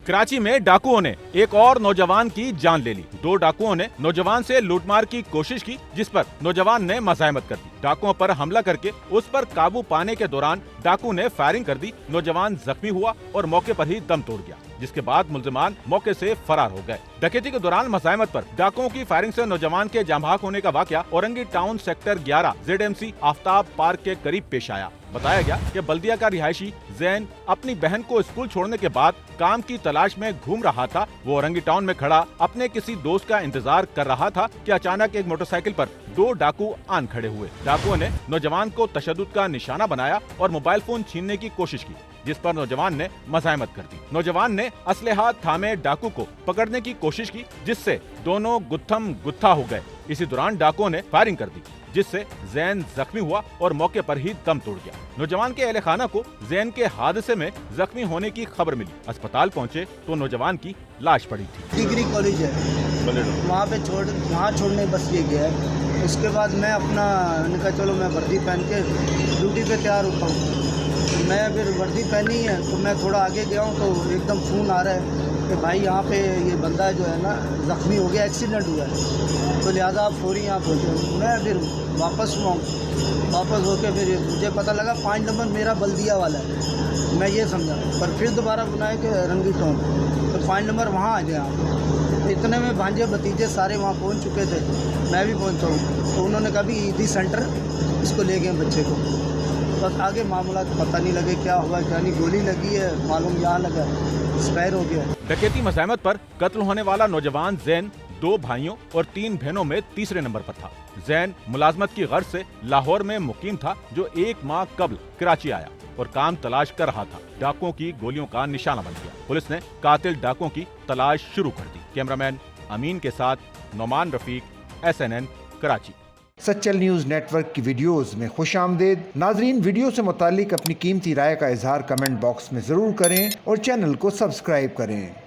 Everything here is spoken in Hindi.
कराची में डाकुओं ने एक और नौजवान की जान ले ली। दो डाकुओं ने नौजवान से लूटमार की कोशिश की, जिस पर नौजवान ने मज़ाहमत कर दी। डाकुओं पर हमला करके उस पर काबू पाने के दौरान डाकू ने फायरिंग कर दी। नौजवान जख्मी हुआ और मौके पर ही दम तोड़ गया, जिसके बाद मुल्जिमान मौके से फरार हो गए। डकैती के दौरान मज़ाहमत पर डाकुओं की फायरिंग से नौजवान के जाम बहक होने का वाकया Orangi town sector 11 ZMC Aftab park के करीब पेश आया। बताया गया कि बल्दिया का रिहायशी जैन अपनी बहन को स्कूल छोड़ने के बाद काम की तलाश में घूम रहा था। वो औरंगी टाउन में खड़ा अपने किसी दोस्त का इंतजार कर रहा था कि अचानक एक मोटरसाइकिल पर दो डाकू आन खड़े हुए। डाकुओं ने नौजवान को तशद्दुद का निशाना बनाया और मोबाइल फोन छीनने की कोशिश की, जिस पर नौजवान ने मज़ाहमत कर दी। नौजवान ने असलहा थामे डाकू को पकड़ने की कोशिश की, जिससे दोनों गुत्थम गुत्था हो गए। इसी दौरान डाकुओं ने फायरिंग कर दी, जिससे जैन जख्मी हुआ और मौके पर ही दम तोड़ गया। नौजवान के अहले खाना को जैन के हादसे में जख्मी होने की खबर मिली। अस्पताल पहुंचे तो नौजवान की लाश पड़ी थी। डिग्री कॉलेज है, वहाँ पे वहाँ छोड़ने बस ये गया है। उसके बाद मैं अपना कहा चलो मैं वर्दी पहन के ड्यूटी पे तैयार होता हूँ। मैं फिर वर्दी पहनी है तो मैं थोड़ा आगे गया हूँ तो एकदम फ़ोन आ रहा है कि भाई यहाँ पे ये बंदा जो है ना ज़ख्मी हो गया, एक्सीडेंट हुआ है, तो लिहाजा आप फौरी यहाँ पहुँचे। मैं फिर वापस हुआ हूँ। वापस होके फिर मुझे पता लगा 5 नंबर मेरा बल्दिया वाला है। मैं ये समझा, पर फिर दोबारा बुलाया कि रंगी टाउन, तो 5 नंबर वहाँ आ गया। तो इतने में भांजे भतीजे सारे वहाँ पहुँच चुके थे, मैं भी पहुँचा हूँ। तो उन्होंने कहा भी ईदी सेंटर इसको ले गए बच्चे को। बस आगे मामला पता नहीं लगे क्या हुआ क्या नहीं। गोली लगी है मालूम, यहाँ लगा, एक्सपायर हो गया। डकैती मज़ाहमत पर कत्ल होने वाला नौजवान जैन 2 भाइयों और 3 बहनों में तीसरे नंबर पर था। जैन मुलाजमत की गर्ज से लाहौर में मुकीम था, जो 1 माह कबल कराची आया और काम तलाश कर रहा था। डाकुओं की गोलियों का निशाना बन गया। पुलिस ने कातिल डाकुओं की तलाश शुरू कर दी। कैमरामैन अमीन के साथ Nauman Rafiq, SNN Karachi. Sachal News Network की वीडियोस में खुशामदीद। नाजरीन, वीडियो से मुतालिक अपनी कीमती राय का इजहार कमेंट बॉक्स में ज़रूर करें और चैनल को सब्सक्राइब करें।